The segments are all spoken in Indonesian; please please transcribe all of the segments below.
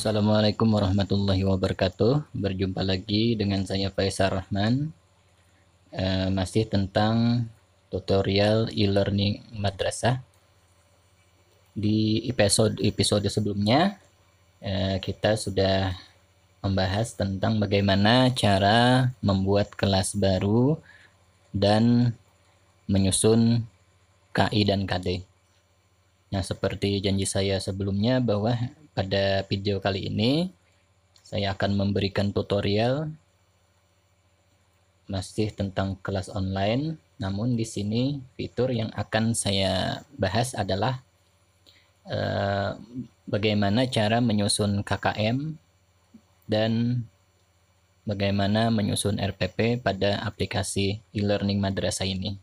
Assalamualaikum warahmatullahi wabarakatuh. Berjumpa lagi dengan saya Faisal Rahman. Masih tentang tutorial e-learning madrasah. Di episode sebelumnya kita sudah membahas tentang bagaimana cara membuat kelas baru dan menyusun KI dan KD. Nah, seperti janji saya sebelumnya bahwa pada video kali ini saya akan memberikan tutorial masih tentang kelas online, namun di sini fitur yang akan saya bahas adalah bagaimana cara menyusun KKM dan bagaimana menyusun RPP pada aplikasi e-learning madrasah ini.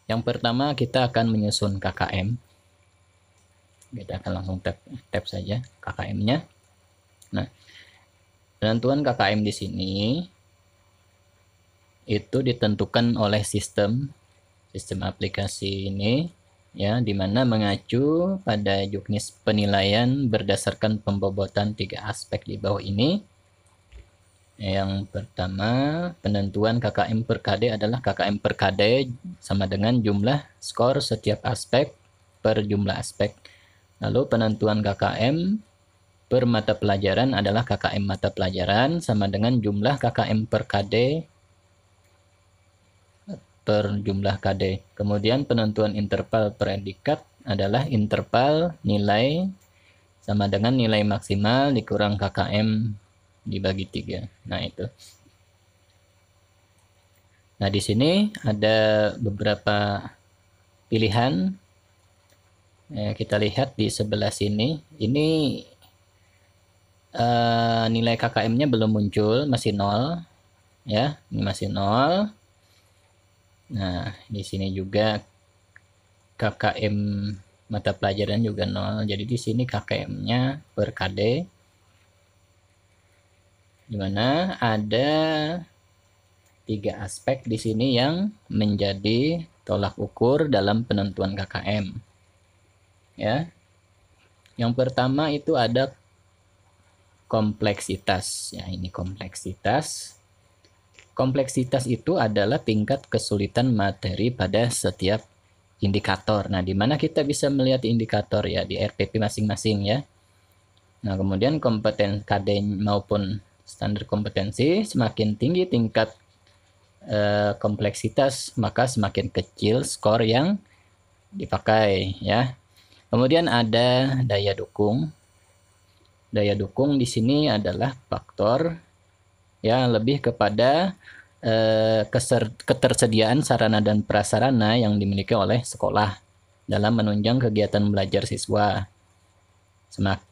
Yang pertama kita akan menyusun KKM. Kita akan langsung tap saja KKM-nya. Nah, penentuan KKM di sini itu ditentukan oleh sistem aplikasi ini, ya, di mana mengacu pada juknis penilaian berdasarkan pembobotan 3 aspek di bawah ini. Yang pertama, penentuan KKM per KD adalah KKM per KD sama dengan jumlah skor setiap aspek per jumlah aspek. Lalu penentuan KKM per mata pelajaran adalah KKM mata pelajaran sama dengan jumlah KKM per KD per jumlah KD. Kemudian penentuan interval predikat adalah interval nilai sama dengan nilai maksimal dikurang KKM dibagi 3. Nah, itu. Nah, di sini ada beberapa pilihan. Kita lihat di sebelah sini. Ini nilai KKM-nya belum muncul, masih 0. Ya, ini masih 0. Nah, di sini juga KKM mata pelajaran juga 0. Jadi di sini KKM-nya per KD. Di mana ada 3 aspek di sini yang menjadi tolak ukur dalam penentuan KKM. Ya. Yang pertama itu ada kompleksitas. Ya, ini kompleksitas. Kompleksitas itu adalah tingkat kesulitan materi pada setiap indikator. Nah, di mana kita bisa melihat indikator ya di RPP masing-masing ya. Nah, kemudian kompetensi KD maupun standar kompetensi, semakin tinggi tingkat kompleksitas, maka semakin kecil skor yang dipakai ya. Kemudian ada daya dukung. Daya dukung di sini adalah faktor ya lebih kepada ketersediaan sarana dan prasarana yang dimiliki oleh sekolah dalam menunjang kegiatan belajar siswa.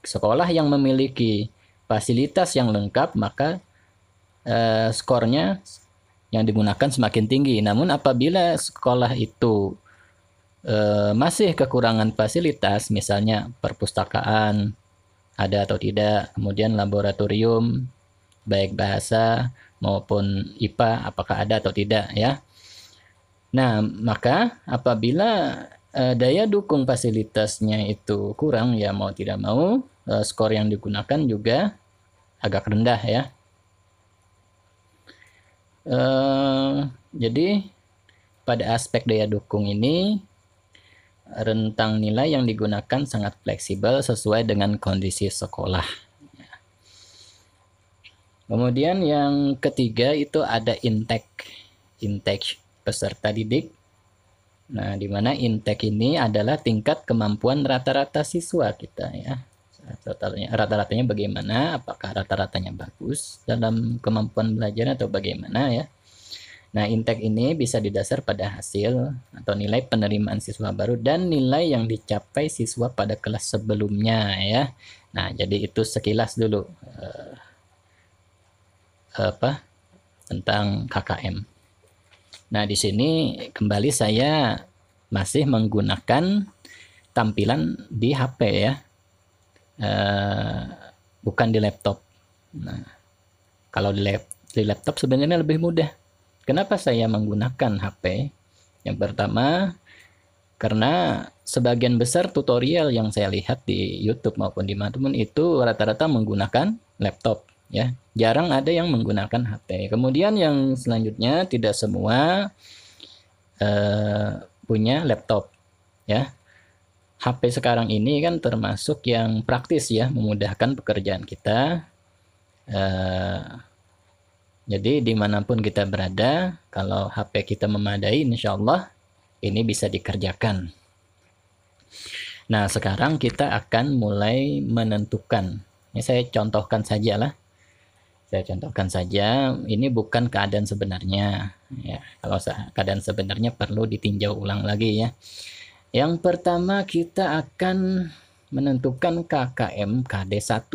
Sekolah yang memiliki fasilitas yang lengkap, maka skornya yang digunakan semakin tinggi. Namun apabila sekolah itu masih kekurangan fasilitas, misalnya perpustakaan ada atau tidak, kemudian laboratorium baik bahasa maupun IPA apakah ada atau tidak ya. Nah, maka apabila daya dukung fasilitasnya itu kurang, ya mau tidak mau skor yang digunakan juga agak rendah ya. Jadi pada aspek daya dukung ini rentang nilai yang digunakan sangat fleksibel sesuai dengan kondisi sekolah. Kemudian yang ketiga itu ada intake peserta didik. Nah, di mana intake ini adalah tingkat kemampuan rata-rata siswa kita ya. Rata-ratanya bagaimana? Apakah rata-ratanya bagus dalam kemampuan belajar atau bagaimana ya? Nah, intake ini bisa didasar pada hasil atau nilai penerimaan siswa baru dan nilai yang dicapai siswa pada kelas sebelumnya ya. Nah, jadi itu sekilas dulu tentang KKM. Nah, di sini kembali saya masih menggunakan tampilan di HP ya, bukan di laptop. Nah, kalau di laptop sebenarnya lebih mudah. Kenapa saya menggunakan HP? Yang pertama, Karena sebagian besar tutorial yang saya lihat di YouTube maupun di manapun itu rata-rata menggunakan laptop, ya. Jarang ada yang menggunakan HP. Kemudian yang selanjutnya tidak semua punya laptop, ya. HP sekarang ini kan termasuk yang praktis, ya, memudahkan pekerjaan kita. Jadi dimanapun kita berada, kalau HP kita memadai, insya Allah ini bisa dikerjakan. Nah, sekarang kita akan mulai menentukan. Ini saya contohkan saja lah. Saya contohkan saja, ini bukan keadaan sebenarnya. Ya, kalau keadaan sebenarnya perlu ditinjau ulang lagi, ya. Yang pertama kita akan menentukan KKM KD1.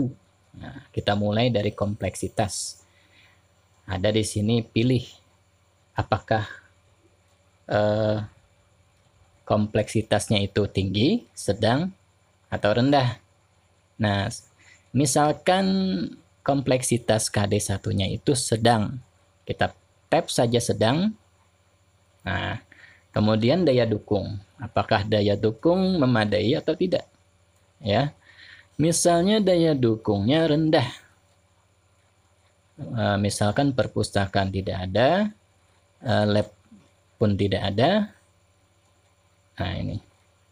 Nah, kita mulai dari kompleksitas. Ada di sini pilih apakah kompleksitasnya itu tinggi, sedang, atau rendah. Nah, misalkan kompleksitas KD1-nya itu sedang. Kita tap saja sedang. Nah, kemudian daya dukung. Apakah daya dukung memadai atau tidak? Ya. Misalnya daya dukungnya rendah. Misalkan perpustakaan tidak ada, lab pun tidak ada. Nah, ini.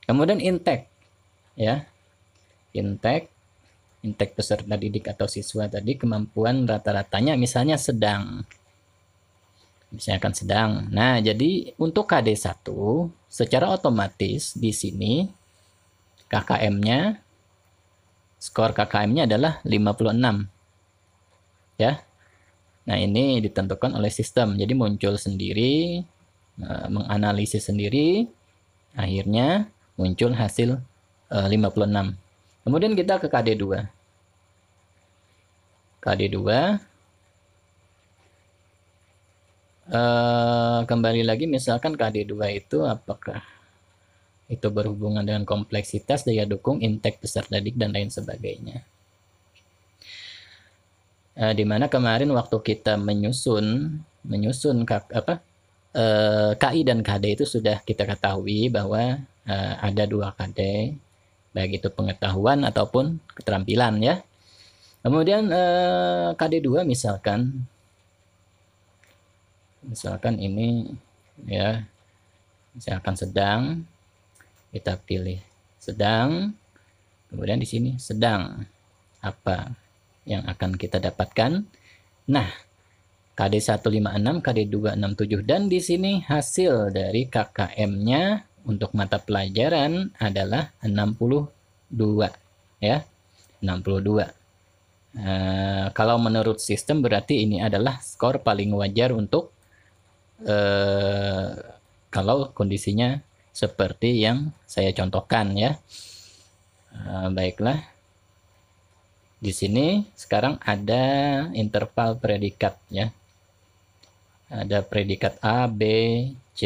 Kemudian intek, ya. Intek peserta didik atau siswa tadi kemampuan rata-ratanya misalnya sedang. Misalkan sedang. Nah, jadi untuk KD1 secara otomatis di sini KKM-nya, skor KKM-nya adalah 56. Ya. Nah, ini ditentukan oleh sistem. Jadi muncul sendiri, menganalisis sendiri, akhirnya muncul hasil 56. Kemudian kita ke KD2. KD2 kembali lagi, misalkan KD2 itu apakah itu berhubungan dengan kompleksitas, daya dukung, intek peserta didik, dan lain sebagainya. Dimana kemarin waktu kita menyusun KI dan KD itu sudah kita ketahui bahwa ada 2 KD, baik itu pengetahuan ataupun keterampilan, ya. Kemudian KD2 misalkan ini, ya, misalkan sedang, kita pilih sedang, kemudian di sini sedang apa yang akan kita dapatkan. Nah, KD156, KD267, dan di sini hasil dari KKM-nya untuk mata pelajaran adalah 62, ya. 62. Kalau menurut sistem berarti ini adalah skor paling wajar untuk kalau kondisinya seperti yang saya contohkan, ya. Baiklah. Di sini sekarang ada interval predikat, ya. Ada predikat A, B, C,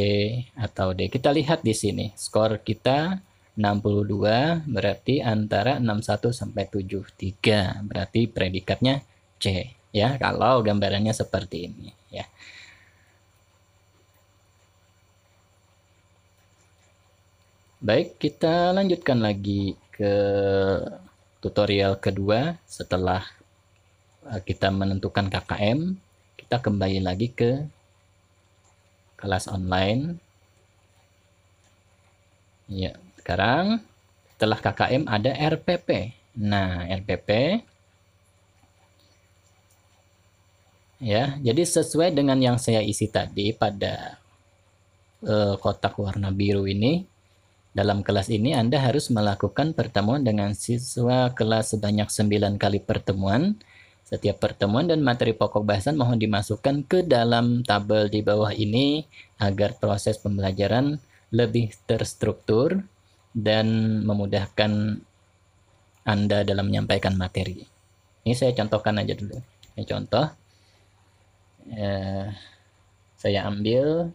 atau D. Kita lihat di sini. Skor kita 62, berarti antara 61 sampai 73. Berarti predikatnya C, ya. Kalau gambarannya seperti ini, ya. Baik, kita lanjutkan lagi ke tutorial kedua. Setelah kita menentukan KKM, kita kembali lagi ke kelas online. Ya, sekarang setelah KKM ada RPP. Nah, RPP, ya, jadi sesuai dengan yang saya isi tadi pada kotak warna biru ini. Dalam kelas ini Anda harus melakukan pertemuan dengan siswa kelas sebanyak 9 kali pertemuan. Setiap pertemuan dan materi pokok bahasan mohon dimasukkan ke dalam tabel di bawah ini agar proses pembelajaran lebih terstruktur dan memudahkan Anda dalam menyampaikan materi. Ini saya contohkan aja dulu. Ini contoh. Saya ambil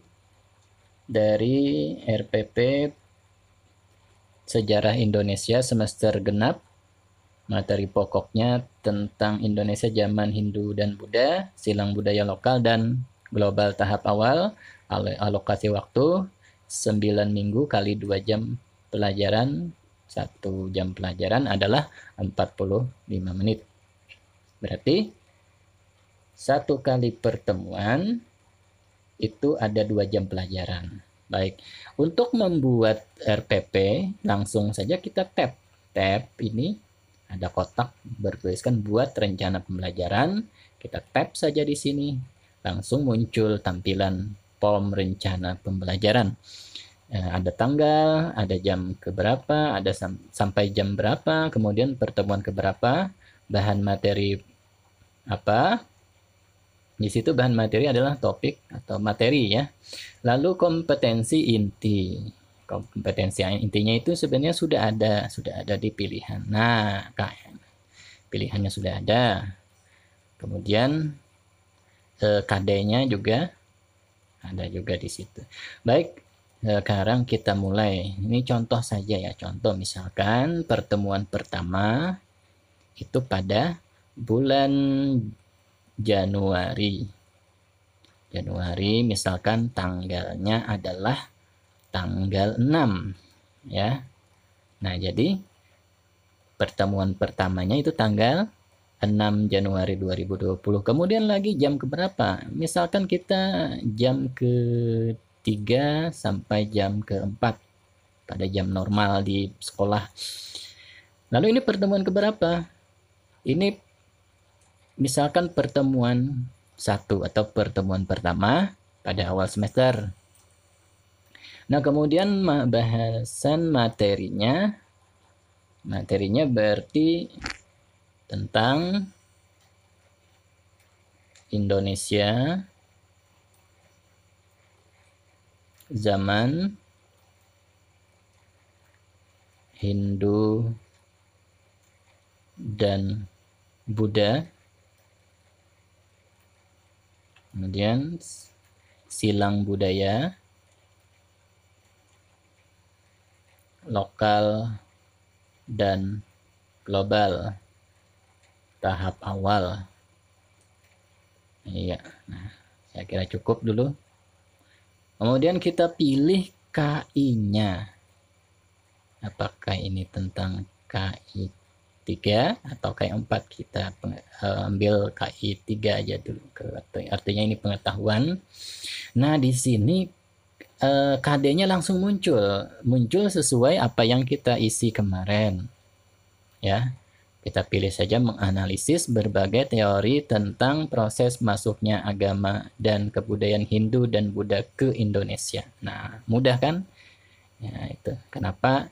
dari RPP Sejarah Indonesia semester genap. Materi pokoknya tentang Indonesia zaman Hindu dan Buddha, silang budaya lokal dan global tahap awal, alokasi waktu, 9 minggu kali 2 jam pelajaran, 1 jam pelajaran adalah 45 menit. Berarti 1 kali pertemuan itu ada 2 jam pelajaran. Baik, untuk membuat RPP langsung saja kita tap. Tab ini ada kotak bertuliskan buat rencana pembelajaran. Kita tap saja di sini. Langsung muncul tampilan form rencana pembelajaran. Ada tanggal, ada jam keberapa, ada sampai jam berapa, kemudian pertemuan keberapa, bahan materi apa. Di situ bahan materi adalah topik atau materi ya. Lalu kompetensi inti. Kompetensi intinya itu sebenarnya sudah ada di pilihan. Nah, pilihannya sudah ada. Kemudian KD-nya juga ada juga di situ. Baik, sekarang kita mulai. Ini contoh saja ya. Contoh misalkan pertemuan pertama itu pada bulan Januari. Januari misalkan tanggalnya adalah tanggal 6 ya. Nah, jadi pertemuan pertamanya itu tanggal 6 Januari 2020. Kemudian lagi jam keberapa? Misalkan kita jam ke-3 sampai jam ke-4 pada jam normal di sekolah. Lalu ini pertemuan keberapa? Ini misalkan pertemuan 1 atau pertemuan pertama pada awal semester. Nah, kemudian bahasan materinya berarti tentang Indonesia zaman Hindu dan Buddha. Kemudian silang budaya lokal dan global tahap awal. Iya, nah, saya kira cukup dulu. Kemudian kita pilih KI-nya. Apakah ini tentang KI 3 atau KI 4? Kita ambil KI 3 aja dulu. Artinya ini pengetahuan. Nah, di sini KD-nya langsung muncul sesuai apa yang kita isi kemarin. Ya, kita pilih saja menganalisis berbagai teori tentang proses masuknya agama dan kebudayaan Hindu dan Buddha ke Indonesia. Nah, mudah kan? Ya, itu kenapa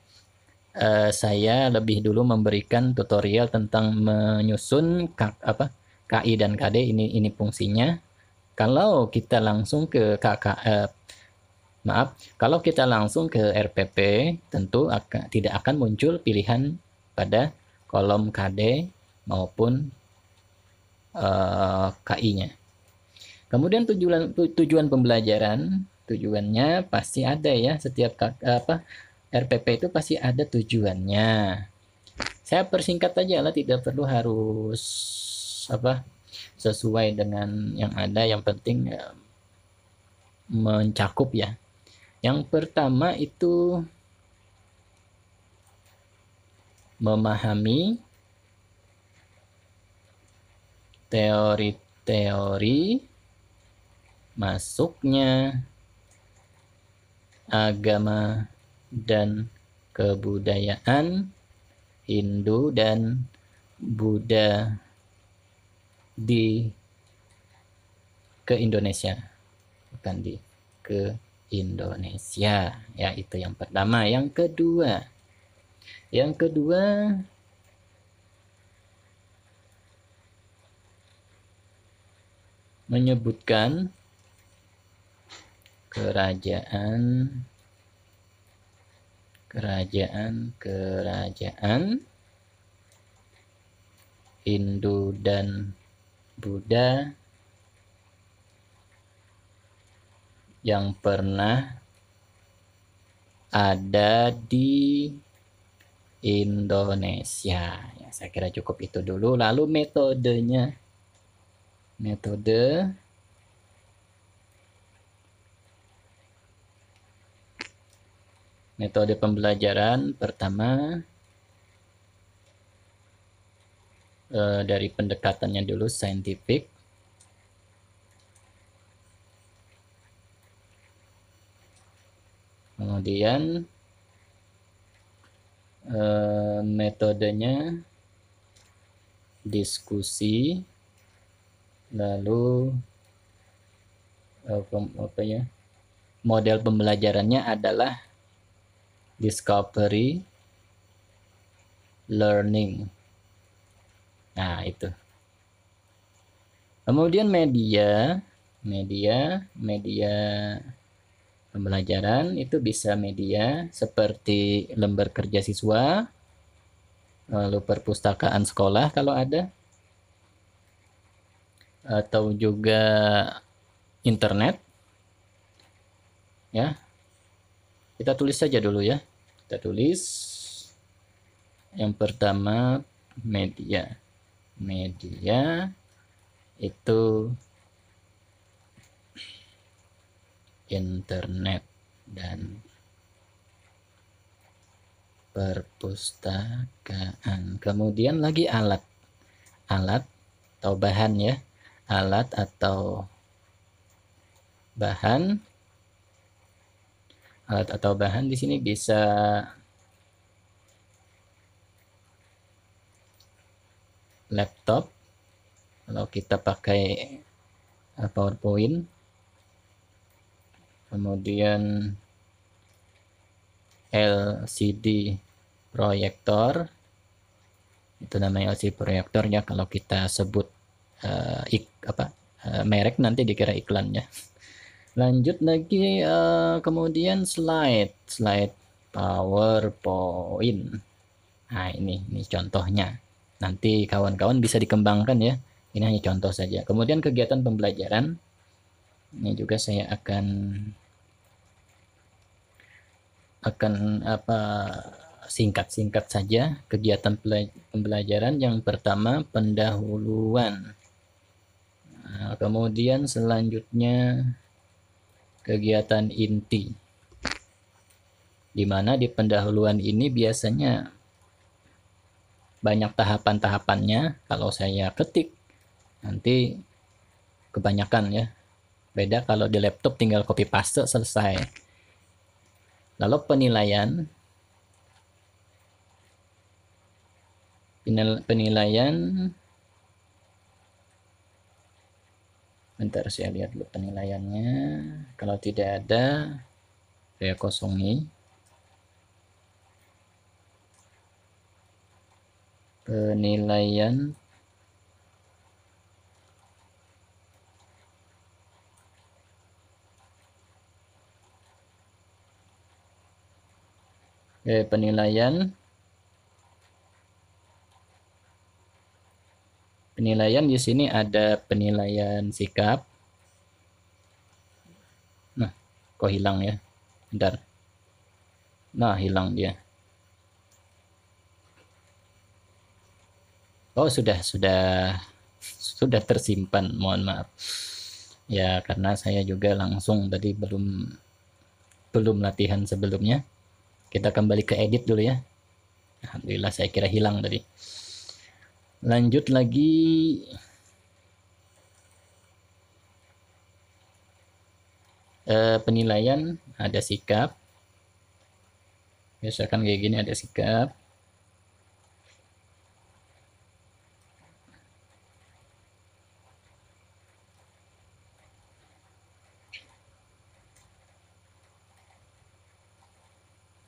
saya lebih dulu memberikan tutorial tentang menyusun KI dan KD ini fungsinya. Kalau kita langsung ke kalau kita langsung ke RPP tentu tidak akan muncul pilihan pada kolom KD maupun KI-nya. Kemudian tujuan pembelajaran, tujuannya pasti ada ya, setiap RPP itu pasti ada tujuannya. Saya persingkat aja lah, tidak perlu harus sesuai dengan yang ada, yang penting mencakup ya. Yang pertama itu memahami teori-teori masuknya agama dan kebudayaan Hindu dan Buddha ke Indonesia, bukan ke Indonesia ya. Itu yang pertama. Yang kedua menyebutkan kerajaan Hindu dan Buddha yang pernah ada di Indonesia. Ya, saya kira cukup itu dulu. Lalu metodenya. Metode Metode pembelajaran pertama dari pendekatannya dulu saintifik. Kemudian metodenya diskusi, lalu model pembelajarannya adalah discovery learning. Nah, itu. Kemudian media pembelajaran itu bisa media seperti lembar kerja siswa, lalu perpustakaan sekolah kalau ada, atau juga internet. Ya. Kita tulis saja dulu ya. Kita tulis yang pertama media. Media itu internet dan perpustakaan. Kemudian lagi alat atau bahan ya. Alat atau bahan. Alat atau bahan di sini bisa laptop kalau kita pakai PowerPoint. Kemudian LCD proyektor, itu namanya LCD proyektor ya, kalau kita sebut merek nanti dikira iklannya. Lanjut lagi, kemudian slide PowerPoint. Nah, ini contohnya. Nanti kawan-kawan bisa dikembangkan ya. Ini hanya contoh saja. Kemudian kegiatan pembelajaran. Ini juga saya akan singkat-singkat saja. Kegiatan pembelajaran yang pertama pendahuluan. Nah, kemudian selanjutnya kegiatan inti, di mana di pendahuluan ini biasanya banyak tahapan-tahapannya. Kalau saya ketik nanti kebanyakan ya. Beda kalau di laptop tinggal copy paste selesai. Lalu penilaian bentar saya lihat dulu penilaiannya. Kalau tidak ada saya kosongi. Penilaian penilaian di sini ada penilaian sikap. Nah, kok hilang ya? Bentar. Nah, hilang dia. Oh, sudah tersimpan. Mohon maaf. Ya, karena saya juga langsung tadi belum latihan sebelumnya. Kita kembali ke edit dulu ya. Alhamdulillah, saya kira hilang tadi. Lanjut lagi. Penilaian ada sikap. Biasakan kayak gini ada sikap.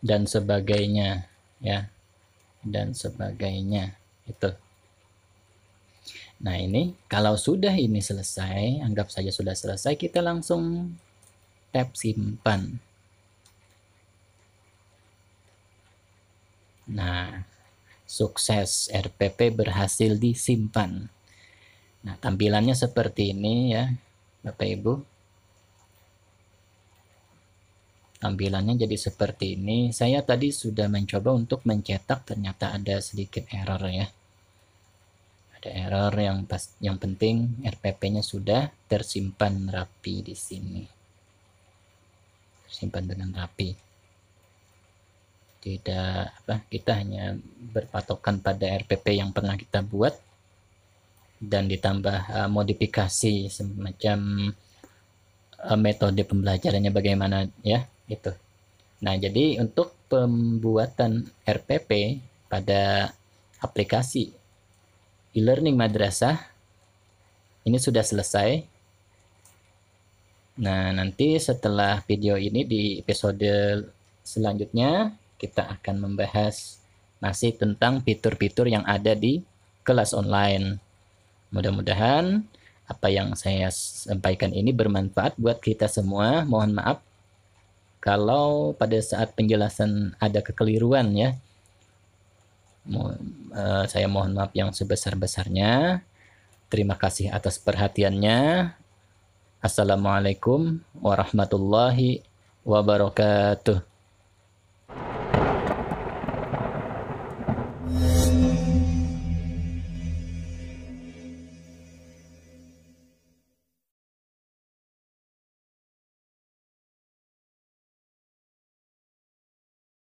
Dan sebagainya ya. Dan sebagainya itu. Nah, ini kalau sudah ini selesai, anggap saja sudah selesai, kita langsung tap simpan. Nah, sukses, RPP berhasil disimpan. Nah, tampilannya seperti ini ya, Bapak Ibu. Tampilannya jadi seperti ini. Saya tadi sudah mencoba untuk mencetak, ternyata ada sedikit error ya. Ada error yang penting RPP-nya sudah tersimpan rapi di sini. Tersimpan dengan rapi. Tidak kita hanya berpatokan pada RPP yang pernah kita buat dan ditambah modifikasi semacam metode pembelajarannya bagaimana ya gitu. Nah, jadi untuk pembuatan RPP pada aplikasi e-learning madrasah ini sudah selesai. Nah, nanti setelah video ini di episode selanjutnya kita akan membahas masih tentang fitur-fitur yang ada di kelas online. Mudah-mudahan apa yang saya sampaikan ini bermanfaat buat kita semua. Mohon maaf kalau pada saat penjelasan ada kekeliruan ya. Saya mohon maaf yang sebesar-besarnya. Terima kasih atas perhatiannya. Assalamualaikum warahmatullahi wabarakatuh.